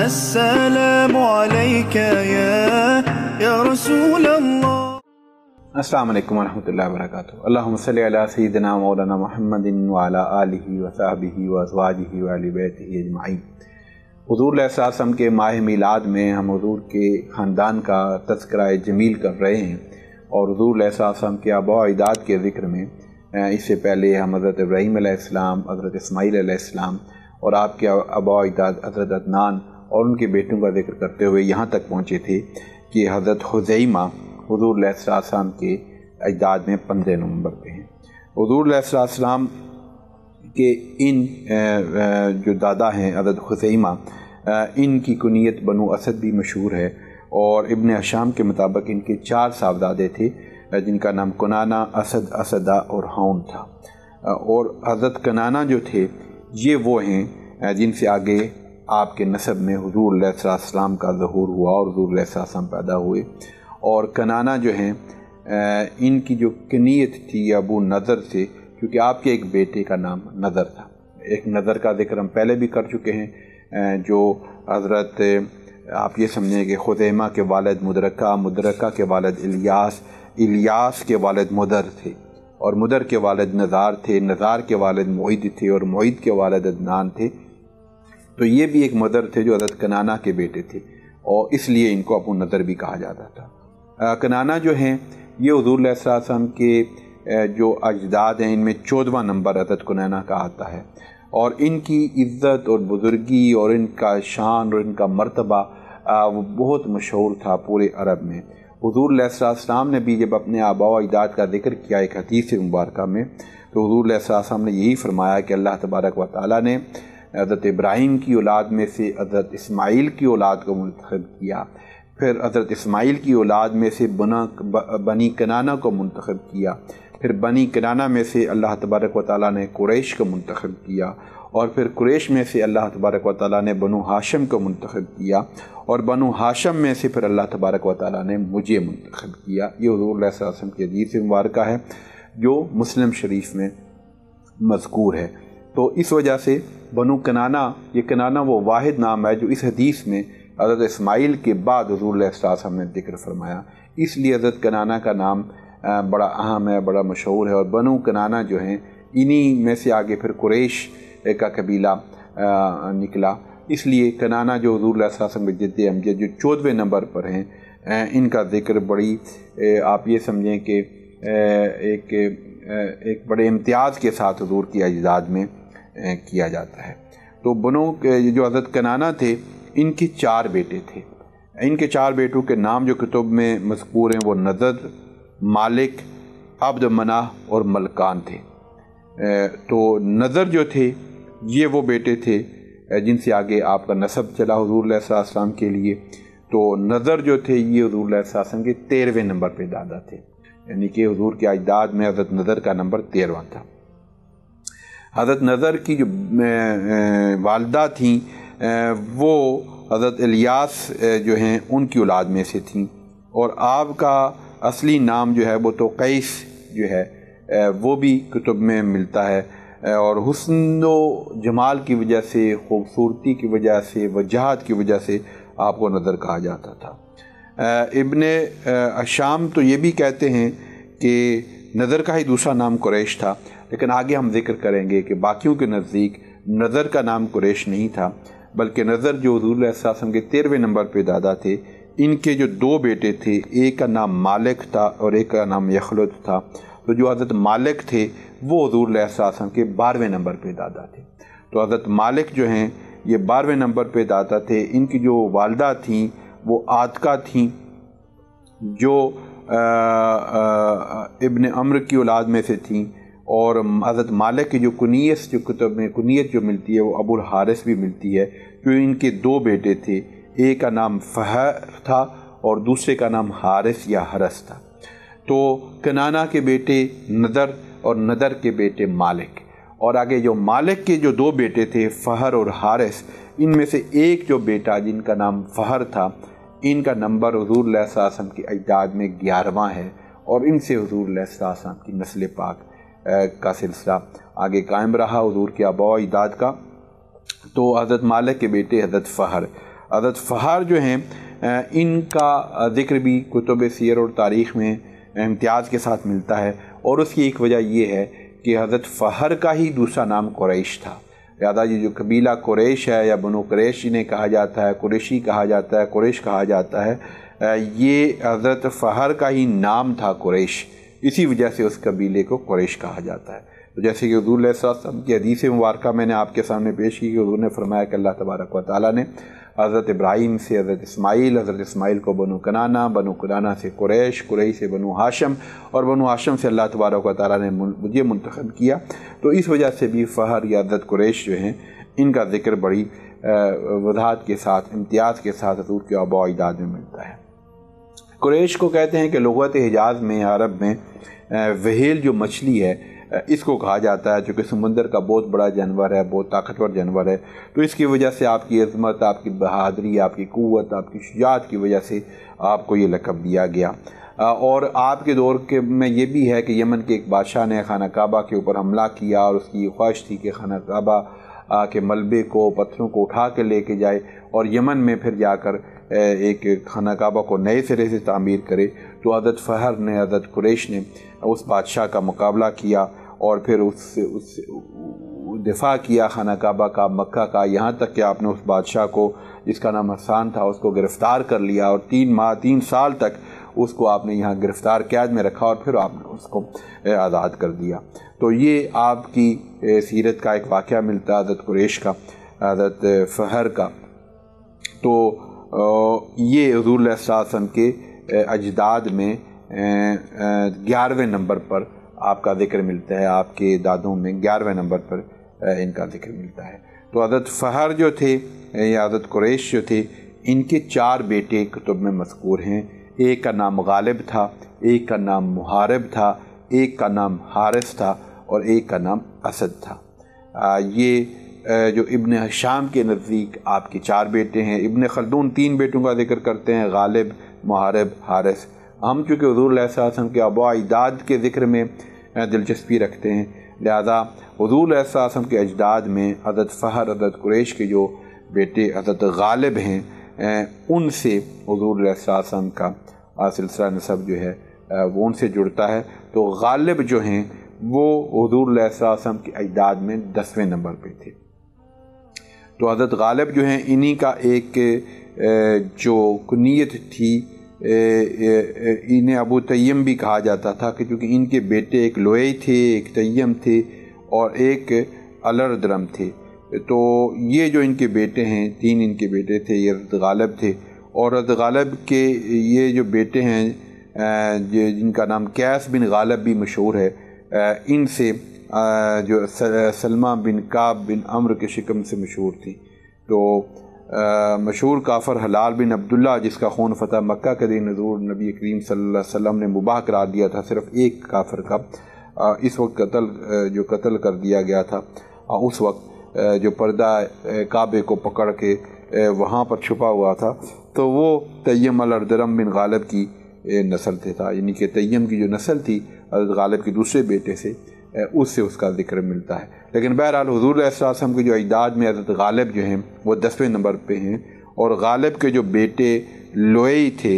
السلام عليك يا رسول الله. السلام علیکم ورحمۃ اللہ وبرکاتہ. اللہم صلی علی سیدنا مولانا محمد وعلی آلہ وصحبہ وازواجہ وآل بیتہ اجمعین. حضور علیہ السلام کے ماہ میلاد میں ہم حضور کے خاندان کا تذکرہ جمیل کر رہے ہیں، اور حضور علیہ السلام کے آباء و اجداد کے ذکر میں اس سے پہلے ہم حضرت ابراہیم علیہ السلام، حضرت اسماعیل علیہ السلام اور آپ کے آباء و اجداد حضرت عدنان اور ان کے بیٹوں کا ذکر کرتے ہوئے یہاں تک پہنچے تھے کہ حضرت خزیمہ حضور علیہ السلام کے اجداد میں 15 نمبر پہ ہیں. حضور علیہ السلام کے ان جو دادا ہیں حضرت خزیمہ، ان کی کنیت بنو اسد بھی مشہور ہے، اور ابن ہشام کے مطابق ان کے 4 صاحبزادے تھے جن کا نام کنانہ، اسد، اسدہ اور ہون تھا. اور حضرت کنانہ جو تھے یہ وہ ہیں جن سے آگے آپ کے نسب میں حضور علیہ السلام کا ظہور ہوا اور حضور علیہ السلام پیدا ہوئے. اور کنانہ جو ہیں ان کی جو کنیت تھی ابو نضر سے، کیونکہ آپ کے ایک بیٹے کا نام نضر تھا. ایک نضر کا ذکر ہم پہلے بھی کر چکے ہیں، جو حضرت آپ یہ سمجھیں کہ خزیمہ کے والد مدرکہ، مدرکہ کے والد الیاس، الیاس کے والد مدر تھے، اور مدر کے والد نزار تھے، نزار کے والد معید تھے، اور معید کے والد عدنان تھے. تو یہ بھی ایک مدر تھے جو حضرت کنانہ کے بیٹے تھے، اور اس لیے ان کو ابو نضر بھی کہا جاتا تھا. کنانہ جو ہیں یہ حضور علیہ السلام کے جو اجداد ہیں ان میں 14واں نمبر حضرت کنانہ کا آتا ہے، اور ان کی عزت اور بزرگی اور ان کا شان اور ان کا مرتبہ وہ بہت مشہور تھا پورے عرب میں. حضور علیہ السلام نے بھی جب اپنے آباء و اجداد کا ذکر کیا ایک حدیث مبارکہ میں، تو حضور علیہ السلام نے یہی فرمایا کہ اللہ تبارک و تعالیٰ نے حضرت ابراہیم کی اولاد میں سے حضرت اسماعیل کی اولاد کو منتخب کیا، پھر حضرت اسماعیل کی اولاد میں سے بنی کنانہ کو منتخب کیا، پھر بنی کنانہ میں سے اللہ تبارک و تعالیٰ نے قریش کو منتخب کیا، اور پھر قریش میں سے اللہ تبارک و تعالیٰ نے بنو ہاشم کو منتخب کیا، اور بنو ہاشم میں سے پھر اللہ تبارک و تعالیٰ نے مجھے منتخب کیا. یہ حضور علیہ السلام کی حدیث مبارکہ ہے جو مسلم شریف میں مذکور ہے. تو اس وجہ سے بنو کنانہ، یہ کنانہ وہ واحد نام ہے جو اس حدیث میں حضرت اسماعیل کے بعد حضور علیہ السلام نے ذکر فرمایا، اس لیے حضرت کنانہ کا نام بڑا اہم ہے، بڑا مشہور ہے. اور بنو کنانہ جو ہیں انہی میں سے آگے پھر قریش کا قبیلہ نکلا، اس لیے کنانہ جو حضور علیہ السلام کے جد امجد جو 14ویں نمبر پر ہیں، ان کا ذکر بڑی آپ یہ سمجھیں کہ ایک بڑے امتیاز کے ساتھ حضور کی اجداد میں کیا جاتا ہے. تو بنو جو حضرت کنانہ تھے ان کے 4 بیٹے تھے. ان کے 4 بیٹوں کے نام جو کتب میں مذکور ہیں وہ نضر، مالک، عبد مناہ اور ملکان تھے. تو نضر جو تھے یہ وہ بیٹے تھے جن سے آگے آپ کا نسب چلا حضور علیہ السلام کے لیے. تو نضر جو تھے یہ حضور علیہ السلام کے 13ویں نمبر پہ دادا تھے، یعنی کہ حضور کے اجداد میں حضرت نضر کا نمبر 13واں تھا. حضرت نضر کی جو والدہ تھیں وہ حضرت الیاس جو ہیں ان کی اولاد میں سے تھیں، اور آپ کا اصلی نام جو ہے وہ تو قیس جو ہے وہ بھی کتب میں ملتا ہے، اور حسن و جمال کی وجہ سے، خوبصورتی کی وجہ سے، وجاہت کی وجہ سے آپ کو نضر کہا جاتا تھا. ابن ہشام تو یہ بھی کہتے ہیں کہ نضر کا ہی دوسرا نام قریش تھا، لیکن آگے ہم ذکر کریں گے کہ باقیوں کے نزدیک نضر کا نام قریش نہیں تھا، بلکہ نضر جو حضور علیہ السلام کے 13ویں نمبر پہ دادا تھے، ان کے جو 2 بیٹے تھے، ایک کا نام مالک تھا اور ایک کا نام یخلد تھا. تو جو حضرت مالک تھے وہ حضور علیہ السلام کے 12ویں نمبر پہ دادا تھے. تو حضرت مالک جو ہیں یہ 12ویں نمبر پہ دادا تھے. ان کی جو والدہ تھیں وہ عاتقہ تھیں جو ابن عمرو کی اولاد میں سے تھیں، اور حضرت مالک کی جو کنیت جو کتب میں کنیت جو ملتی ہے وہ ابو الحارث بھی ملتی ہے، جو ان کے 2 بیٹے تھے، ایک کا نام فہر تھا اور دوسرے کا نام حارث یا حرس تھا. تو کنانہ کے بیٹے نضر اور نضر کے بیٹے مالک، اور آگے جو مالک کے جو 2 بیٹے تھے فہر اور حارث، ان میں سے ایک جو بیٹا جن کا نام فہر تھا، ان کا نمبر حضور علیہ السلام کی اجداد میں 11واں ہے، اور ان سے حضور علیہ السلام کی نسل پاک کا سلسلہ آگے قائم رہا حضور کے آباء و اجداد کا. تو حضرت مالک کے بیٹے حضرت فہر، حضرت فہر جو ہیں ان کا ذکر بھی کتب سیر اور تاریخ میں امتیاز کے ساتھ ملتا ہے، اور اس کی ایک وجہ یہ ہے کہ حضرت فہر کا ہی دوسرا نام قریش تھا۔ لہٰذا یہ جو قبیلہ قریش ہے یا بنو قریش جنہیں کہا جاتا ہے، قریشی کہا جاتا ہے، قریش کہا جاتا ہے، یہ حضرت فہر کا ہی نام تھا قریش، اسی وجہ سے اس قبیلے کو قریش کہا جاتا ہے۔ تو جیسے کہ حضور علیہ السلام کی حدیث مبارکہ میں نے آپ کے سامنے پیش کی کہ حضور نے فرمایا کہ اللہ تبارک و تعالیٰ نے حضرت ابراہیم سے حضرت اسماعیل کو بنو کنانہ سے قریش سے بنو ہاشم، اور بنو ہاشم سے اللہ تبارک و تعالیٰ نے مجھے منتخب کیا۔ تو اس وجہ سے بھی فہر یا حضرت قریش جو ہیں ان کا ذکر بڑی وضاحت کے ساتھ، امتیاز کے ساتھ حضور کے آباء و اجداد میں ملتا ہے۔ قریش کو کہتے ہیں کہ لغت حجاز میں، عرب میں وہیل جو مچھلی ہے اس کو کہا جاتا ہے، چونکہ سمندر کا بہت بڑا جانور ہے، بہت طاقتور جانور ہے، تو اس کی وجہ سے آپ کی عظمت، آپ کی بہادری، آپ کی قوت، آپ کی شجاعت کی وجہ سے آپ کو یہ لقب دیا گیا۔ اور آپ کے دور کے میں یہ بھی ہے کہ یمن کے ایک بادشاہ نے خانہ کعبہ کے اوپر حملہ کیا، اور اس کی یہ خواہش تھی کہ خانہ کعبہ کے ملبے کو، پتھروں کو اٹھا کے لے کے جائے اور یمن میں پھر جا کر ایک خانہ کعبہ کو نئے سرے سے تعمیر کرے۔ تو حضرت فہر نے، حضرت قریش نے اس بادشاہ کا مقابلہ کیا اور پھر اس دفاع کیا خانہ کعبہ کا، مکہ کا، یہاں تک کہ آپ نے اس بادشاہ کو جس کا نام حسان تھا اس کو گرفتار کر لیا، اور 3 سال تک اس کو آپ نے یہاں گرفتار قید میں رکھا، اور پھر آپ نے اس کو آزاد کر دیا۔ تو یہ آپ کی سیرت کا ایک واقعہ ملتا ہے حضرت قریش کا، حضرت فہر کا۔ تو یہ حضور علیہ السلام کے اجداد میں 11ویں نمبر پر آپ کا ذکر ملتا ہے، آپ کے دادوں میں 11ویں نمبر پر ان کا ذکر ملتا ہے۔ تو حضرت فہر جو تھے یا حضرت قریش جو تھے، ان کے 4 بیٹے کتب میں مذکور ہیں۔ ایک کا نام غالب تھا، ایک کا نام محارب تھا، ایک کا نام حارث تھا، اور ایک کا نام اسد تھا۔ یہ جو ابن ہشام کے نزدیک آپ کے 4 بیٹے ہیں۔ ابن خلدون 3 بیٹوں کا ذکر کرتے ہیں، غالب، محارب، حارث۔ ہم چونکہ حضور علیہ السلام کے آباء و اجداد کے ذکر میں دلچسپی رکھتے ہیں، لہذا حضور علیہ السلام کے اجداد میں حضرت فہر، حضرت قریش کے جو بیٹے حضرت غالب ہیں، ان سے حضور علیہ السلام کا سلسلہ نسب جو ہے وہ ان سے جڑتا ہے۔ تو غالب جو ہیں وہ حضور علیہ السلام کے اجداد میں 10ویں نمبر پہ تھے۔ تو حضرت غالب جو ہیں انہی کا ایک جو کنیت تھی، انہیں ابو تیم بھی کہا جاتا تھا، کہ چونکہ ان کے بیٹے ایک لوئی تھے، ایک تیم تھے، اور ایک الردرم تھے۔ تو یہ جو ان کے بیٹے ہیں، 3 ان کے بیٹے تھے، یہ حضرت غالب تھے۔ اور حضرت غالب کے یہ جو بیٹے ہیں جن کا نام قیس بن غالب بھی مشہور ہے، ان سے جو سلمہ بن کعب بن عمرو کے شکم سے مشہور تھی۔ تو مشہور کافر حلال بن عبداللہ، جس کا خون فتح مکہ کے دن حضور نبی کریم صلی اللہ علیہ وسلم نے مباح قرار دیا تھا، صرف ایک کافر کا، اس وقت قتل کر دیا گیا تھا، اس وقت جو پردہ کعبے کو پکڑ کے وہاں پر چھپا ہوا تھا، تو وہ تیم الردرم بن غالب کی نسل سے تھا، یعنی کہ تیم کی جو نسل تھی حضرت غالب کے دوسرے بیٹے سے، اس سے اس کا ذکر ملتا ہے۔ لیکن بہرحال حضور علیہ السلام کے جو اجداد میں حضرت غالب جو ہیں وہ 10ویں نمبر پہ ہیں، اور غالب کے جو بیٹے لوئی تھے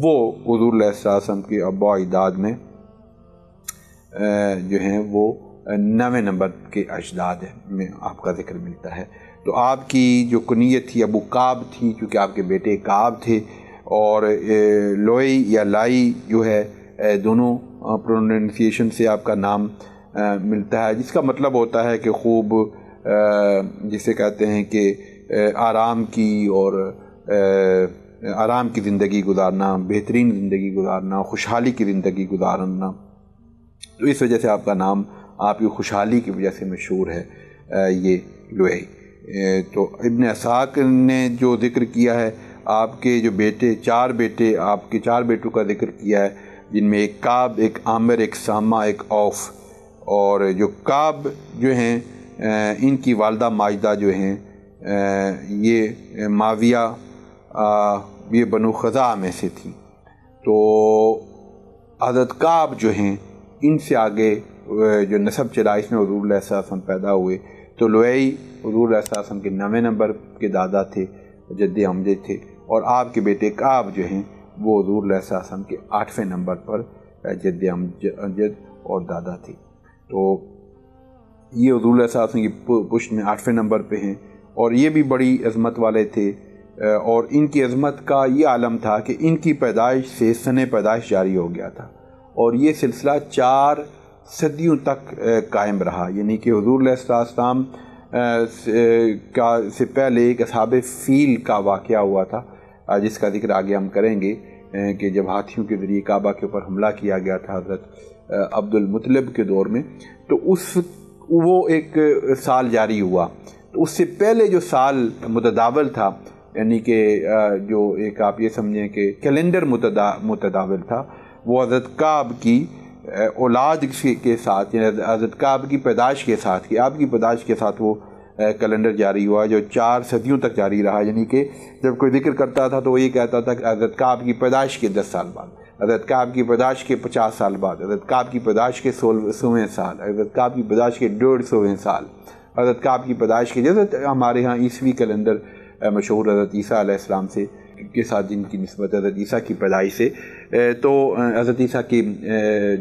وہ حضور علیہ السلام کے آباء و اجداد میں جو ہیں وہ 9ویں نمبر کے اجداد میں آپ کا ذکر ملتا ہے۔ تو آپ کی جو کنیت تھی ابو کعب تھی، چونکہ آپ کے بیٹے کعب تھے، اور لوئی یا لائی جو ہے دونوں پروننسیشن سے آپ کا نام ملتا ہے، جس کا مطلب ہوتا ہے کہ خوب، جسے کہتے ہیں کہ آرام کی زندگی گزارنا، بہترین زندگی گزارنا، خوشحالی کی زندگی گزارنا۔ تو اس وجہ سے آپ کا نام آپ کی خوشحالی کی وجہ سے مشہور ہے یہ لوئی۔ تو ابن اسحاق نے جو ذکر کیا ہے آپ کے جو بیٹے، 4 بیٹے، آپ کے 4 بیٹوں کا ذکر کیا ہے، جن میں ایک کعب، ایک عامر، ایک سامہ، ایک اوف۔ اور جو کعب جو ہیں ان کی والدہ ماجدہ جو ہیں یہ معاویہ، یہ بنو خزاعہ میں سے تھی۔ تو حضرت کعب جو ہیں ان سے آگے جو نسب چلا، اس میں حضور علیہ السلام پیدا ہوئے۔ تو لوئی حضور علیہ السلام کے 9ویں نمبر کے دادا تھے، جد امجد تھے، اور آپ کے بیٹے کعب جو ہیں وہ حضور علیہ السلام کے 8ویں نمبر پر جد امجد اور دادا تھے۔ تو یہ حضور علیہ السلام کی پشت میں 8ویں نمبر پہ ہیں، اور یہ بھی بڑی عظمت والے تھے، اور ان کی عظمت کا یہ عالم تھا کہ ان کی پیدائش سے سن پیدائش جاری ہو گیا تھا، اور یہ سلسلہ 4 صدیوں تک قائم رہا، یعنی کہ حضور علیہ السلام سے پہلے ایک اصحاب فیل کا واقعہ ہوا تھا، جس کا ذکر آگے ہم کریں گے، کہ جب ہاتھیوں کے ذریعے کعبہ کے اوپر حملہ کیا گیا تھا حضرت عبد المطلب کے دور میں، تو وہ ایک سال جاری ہوا۔ تو اس سے پہلے جو سال متداول تھا، یعنی کہ جو ایک آپ یہ سمجھیں کہ کیلنڈر متداول تھا، وہ حضرت کعب کی اولاد کے ساتھ، یعنی حضرت کعب کی پیدائش کے ساتھ، کہ آپ کی پیدائش کے ساتھ وہ کیلنڈر جاری ہوا، جو 4 صدیوں تک جاری رہا۔ یعنی کہ جب کوئی ذکر کرتا تھا تو وہ یہ کہتا تھا کہ حضرت کعب کی پیدائش کے 10 سال بعد، حضرت کعب کی پیدائش کے 50 سال بعد، حضرت کعب کی پیدائش کے 16ویں سال، حضرت کعب کی پیدائش کے 150ویں سال، حضرت کعب کی پیدائش کے، جیسے ہمارے ہاں عیسوی کیلنڈر مشہور حضرت عیسیٰ علیہ السلام سے کے ساتھ جن کی نسبت حضرت عیسیٰ کی پیدائش سے، تو حضرت عیسیٰ کی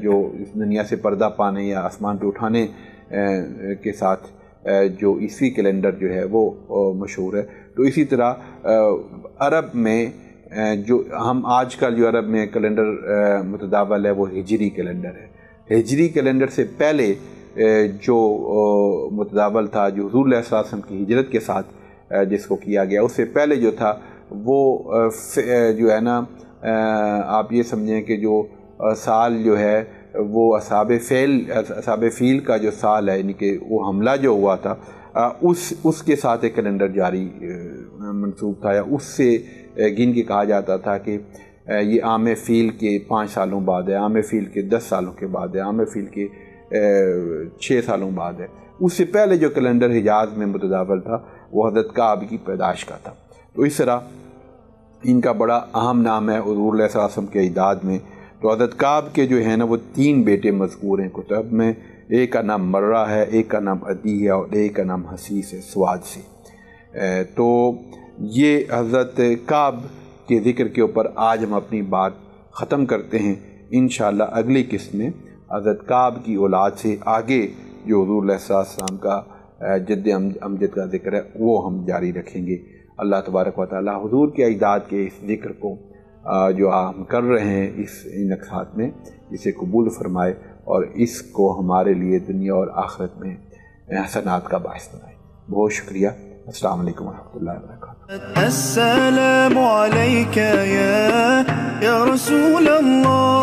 جو اس دنیا سے پردہ پانے یا آسمان پہ اٹھانے کے ساتھ جو عیسوی کیلنڈر جو ہے وہ مشہور ہے۔ تو اسی طرح عرب میں جو ہم آج کل جو عرب میں کیلنڈر متداول ہے وہ ہجری کیلنڈر ہے۔ ہجری کیلنڈر سے پہلے جو متداول تھا، جو حضور علیہ السلام کی ہجرت کے ساتھ جس کو کیا گیا، اس سے پہلے جو تھا وہ جو ہے نا، آپ یہ سمجھیں کہ جو سال جو ہے وہ اصحاب فیل کا جو سال ہے، یعنی کہ وہ حملہ جو ہوا تھا، اس کے ساتھ ایک کیلنڈر جاری منسوب تھا، یا اس سے گن کے کہا جاتا تھا کہ یہ عام فیل کے 5 سالوں بعد ہے، عام فیل کے 10 سالوں کے بعد ہے، عام فیل کے 6 سالوں بعد ہے۔ اس سے پہلے جو کیلنڈر حجاز میں متداول تھا وہ حضرت کعب کی پیدائش کا تھا۔ تو اس طرح ان کا بڑا اہم نام ہے حضور علیہ السلام کے اعداد میں۔ تو حضرت کعب کے جو ہیں نا وہ 3 بیٹے مذکور ہیں کتب میں، ایک کا نام مرہ ہے، ایک کا نام عدی ہے، اور ایک کا نام حسیس ہے، سواد سے۔ تو یہ حضرت کعب کے ذکر کے اوپر آج ہم اپنی بات ختم کرتے ہیں۔ انشاءاللہ اگلی قسط میں حضرت کعب کی اولاد سے آگے جو حضور علیہ السلام کا جد امجد کا ذکر ہے وہ ہم جاری رکھیں گے۔ اللہ تبارک و تعالی حضور کے اعداد کے اس ذکر کو جو ہم کر رہے ہیں ان اقساط میں، اسے قبول فرمائے، اور اس کو ہمارے لیے دنیا اور آخرت میں حسنات کا باعث بنائے۔ بہت شکریہ۔ السلام علیکم ورحمۃ اللہ وبرکاتہ۔ السلام علیک یا رسول اللہ۔